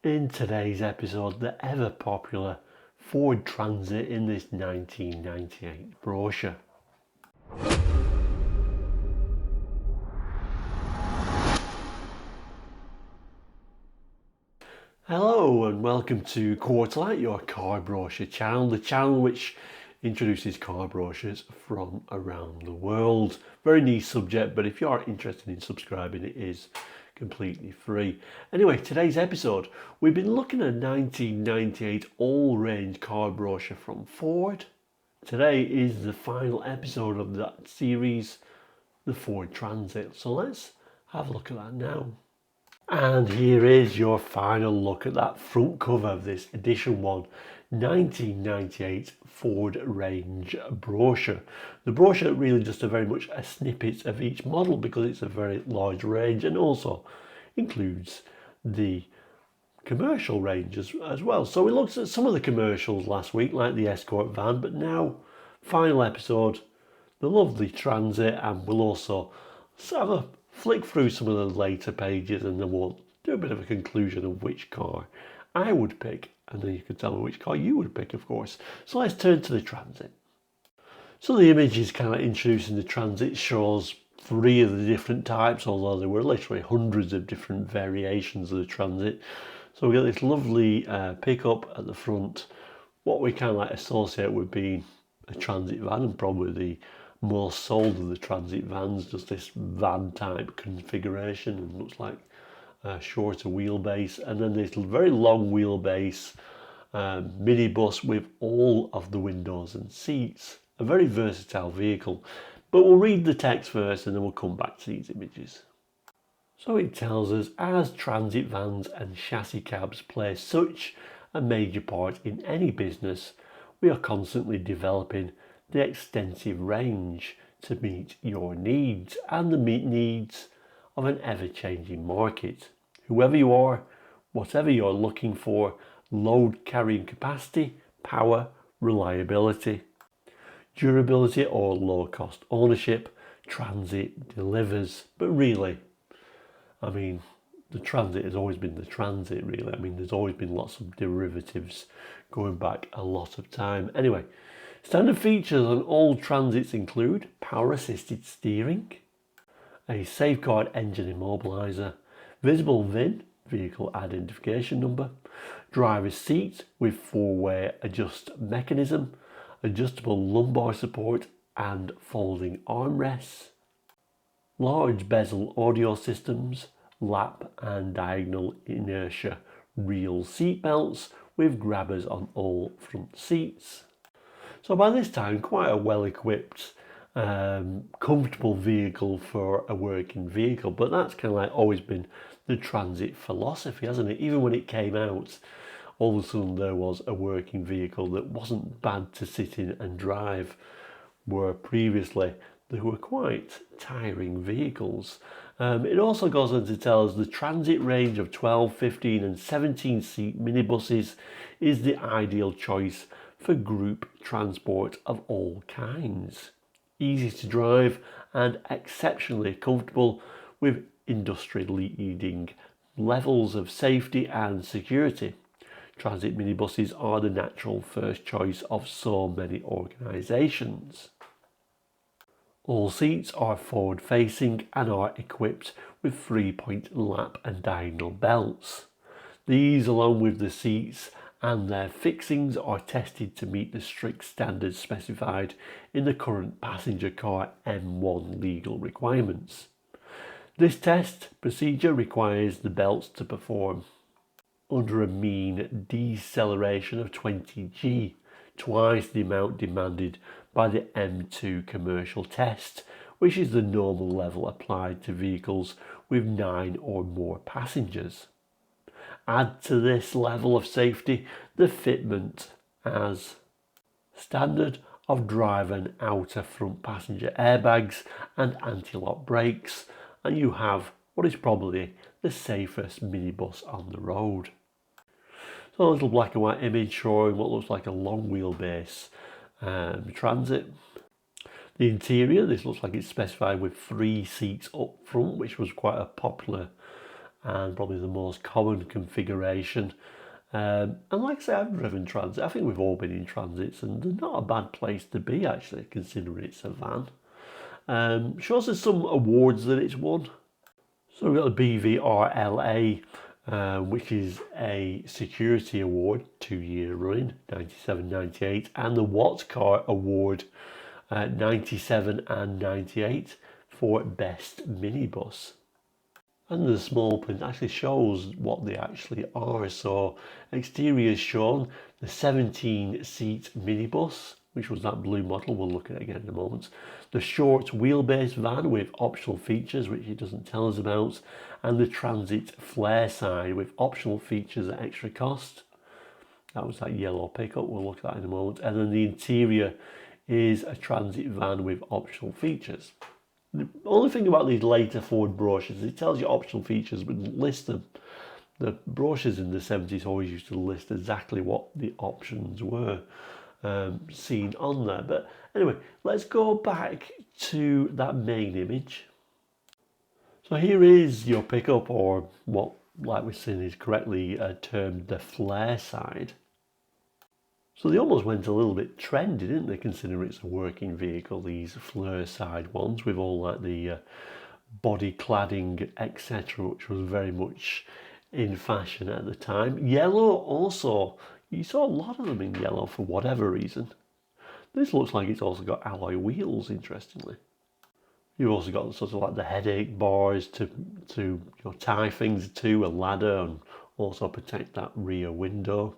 In today's episode, the ever popular Ford Transit in this 1998 brochure. Hello and welcome to Quarterlight, your car brochure channel, the channel which introduces car brochures from around the world. Very niche subject, but if you are interested in subscribing, it is completely free. Anyway, today's episode, we've been looking at a 1998 all-range car brochure from Ford. Today is the final episode of that series, the Ford Transit. So let's have a look at that now. And here is your final look at that front cover of this edition 1998 Ford range brochure. The brochure really just very much a snippet of each model because it's a very large range, and also includes the commercial range as well. So we looked at some of the commercials last week, like the Escort van, but now, final episode, the lovely Transit, and we'll also have a flick through some of the later pages, and then we'll do a bit of a conclusion of which car I would pick, and then you can tell me which car you would pick, of course. So let's turn to the Transit. So the image is kind of introducing the Transit, shows three of the different types, although there were literally hundreds of different variations of the Transit. So we got this lovely pickup at the front, what we kind of like associate with being a Transit van, and probably the most sold of the Transit vans, just this van type configuration, and looks like a shorter wheelbase, and then this very long wheelbase minibus with all of the windows and seats. A very versatile vehicle, but we'll read the text first and then we'll come back to these images. So it tells us, as transit vans and chassis cabs play such a major part in any business, we are constantly developing the extensive range to meet your needs and the needs of an ever-changing market. Whoever you are, whatever you're looking for, load carrying capacity, power, reliability, durability or low cost ownership, Transit delivers. But really, I mean, the Transit has always been the Transit, really. I mean, there's always been lots of derivatives going back a lot of time. Anyway, standard features on all Transits include power assisted steering, a safeguard engine immobiliser, visible VIN, vehicle identification number, driver's seat with four-way adjust mechanism, adjustable lumbar support and folding armrests, large bezel audio systems, lap and diagonal inertia reel seat belts with grabbers on all front seats. So by this time, quite a well-equipped, comfortable vehicle for a working vehicle. But that's kind of like always been the Transit philosophy, hasn't it? Even when it came out, all of a sudden there was a working vehicle that wasn't bad to sit in and drive, where previously they were quite tiring vehicles. It also goes on to tell us the Transit range of 12, 15 and 17 seat minibuses is the ideal choice for group transport of all kinds. Easy to drive and exceptionally comfortable with industry-leading levels of safety and security. Transit minibuses are the natural first choice of so many organisations. All seats are forward-facing and are equipped with 3-point lap and diagonal belts. These, along with the seats and their fixings, are tested to meet the strict standards specified in the current passenger car M1 legal requirements. This test procedure requires the belts to perform under a mean deceleration of 20 G, twice the amount demanded by the M2 commercial test, which is the normal level applied to vehicles with 9 or more passengers. Add to this level of safety the fitment as standard of driver and outer front passenger airbags and anti-lock brakes, and you have what is probably the safest minibus on the road. So a little black and white image showing what looks like a long wheelbase Transit. The interior, this looks like it's specified with 3 seats up front, which was quite a popular and probably the most common configuration. And like I say, I've driven Transit. I think we've all been in Transits, and they're not a bad place to be actually, considering it's a van. Shows us some awards that it's won. So we've got the BVRLA, which is a security award, 2-year running, 97, 98, and the Watts Car Award, 97 and 98 for best minibus. And the small print actually shows what they actually are. So exterior is shown, the 17-seat minibus, which was that blue model, we'll look at it again in a moment. The short wheelbase van with optional features, which it doesn't tell us about. And the Transit flare side with optional features at extra cost. That was that yellow pickup, we'll look at that in a moment. And then the interior is a Transit van with optional features. The only thing about these later Ford brochures is it tells you optional features but doesn't list them. The brochures in the 70s always used to list exactly what the options were seen on there. But anyway, let's go back to that main image. So here is your pickup, or what, like we've seen, is correctly termed the flare side. So they almost went a little bit trendy, didn't they, considering it's a working vehicle, these flare side ones with all like the body cladding, etc., which was very much in fashion at the time. Yellow also, you saw a lot of them in yellow for whatever reason. This looks like it's also got alloy wheels, interestingly. You've also got sort of like the headache bars to tie things to, a ladder, and also protect that rear window.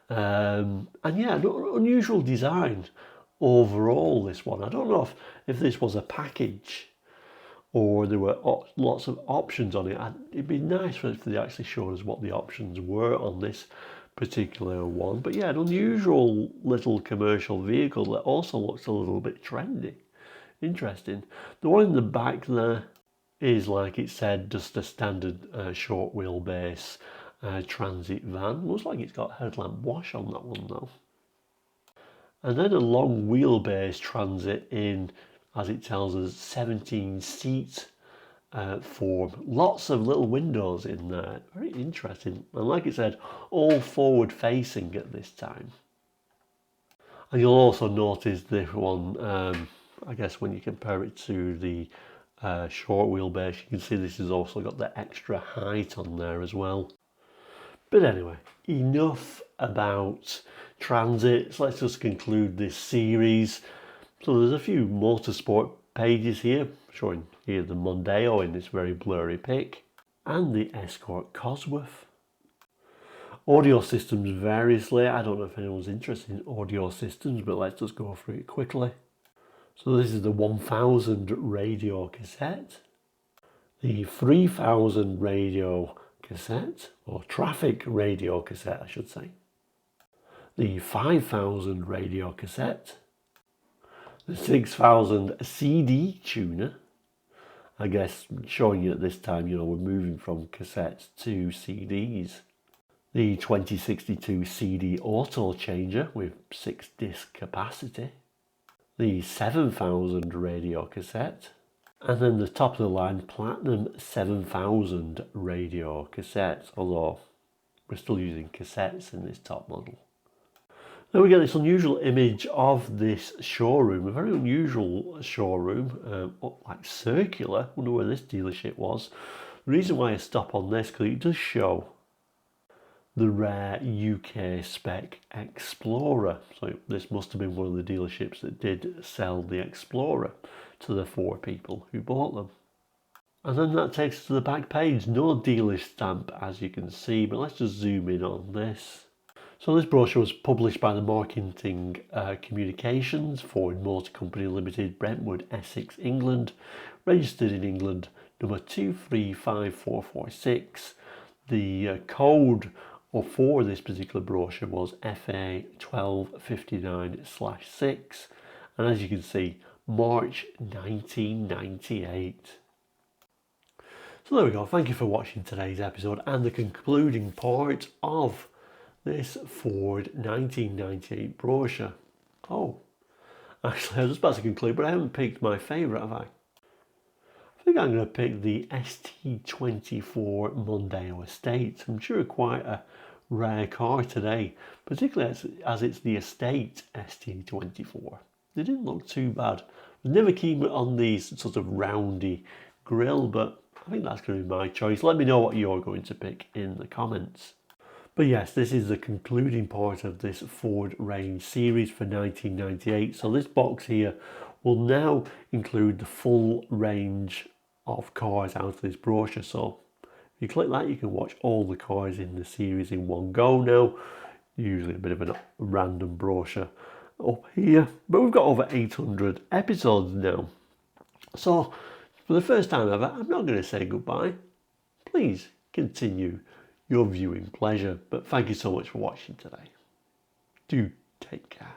And yeah, unusual design overall, this one. I don't know if this was a package or there were lots of options on it. It'd be nice if they actually showed us what the options were on this particular one. But yeah, an unusual little commercial vehicle that also looks a little bit trendy. Interesting. The one in the back there is, like it said, just a standard short wheelbase Transit van. Looks like it's got headlamp wash on that one though. And then a long wheelbase Transit in, as it tells us, 17-seat form. Lots of little windows in there. Very interesting. And like it said, all forward facing at this time. And you'll also notice this one, I guess when you compare it to the short wheelbase, you can see this has also got the extra height on there as well. But anyway, enough about Transits. Let's just conclude this series. So there's a few motorsport pages here, showing here the Mondeo in this very blurry pic, and the Escort Cosworth. Audio systems variously. I don't know if anyone's interested in audio systems, but let's just go through it quickly. So this is the 1000 radio cassette, the 3000 radio cassette, or traffic radio cassette I should say, the 5000 radio cassette, the 6000 CD tuner, I guess showing you at this time, we're moving from cassettes to CDs, the 2062 CD auto changer with 6-disc capacity, the 7000 radio cassette, and then the top of the line Platinum 7000 radio cassette, although we're still using cassettes in this top model. Then we get this unusual image of this showroom, a very unusual showroom, like circular. Wonder where this dealership was. The reason why I stop on this, because it does show the rare UK spec Explorer. So this must have been one of the dealerships that did sell the Explorer to the 4 people who bought them. And then that takes us to the back page. No dealer stamp, as you can see, but let's just zoom in on this. So this brochure was published by the Marketing Communications, Ford Motor Company Limited, Brentwood, Essex, England, registered in England, number 235446. The code for this particular brochure was FA 1259/6, and as you can see, March 1998. So there we go. Thank you for watching today's episode and the concluding part of this Ford 1998 brochure. Oh, actually I was just about to conclude, but I haven't picked my favourite, have I? I think I'm going to pick the ST24 Mondeo Estate. I'm sure quite a rare car today, particularly as it's the Estate ST24. They didn't look too bad. I was never keen on these sort of roundy grille, but I think that's going to be my choice. Let me know what you're going to pick in the comments. But yes, this is the concluding part of this Ford range series for 1998. So this box here will now include the full range of cars out of this brochure. So if you click that, you can watch all the cars in the series in one go now. Usually a bit of a random brochure up here, but we've got over 800 episodes now. So for the first time ever, I'm not going to say goodbye. Please continue your viewing pleasure, but thank you so much for watching today. Do take care.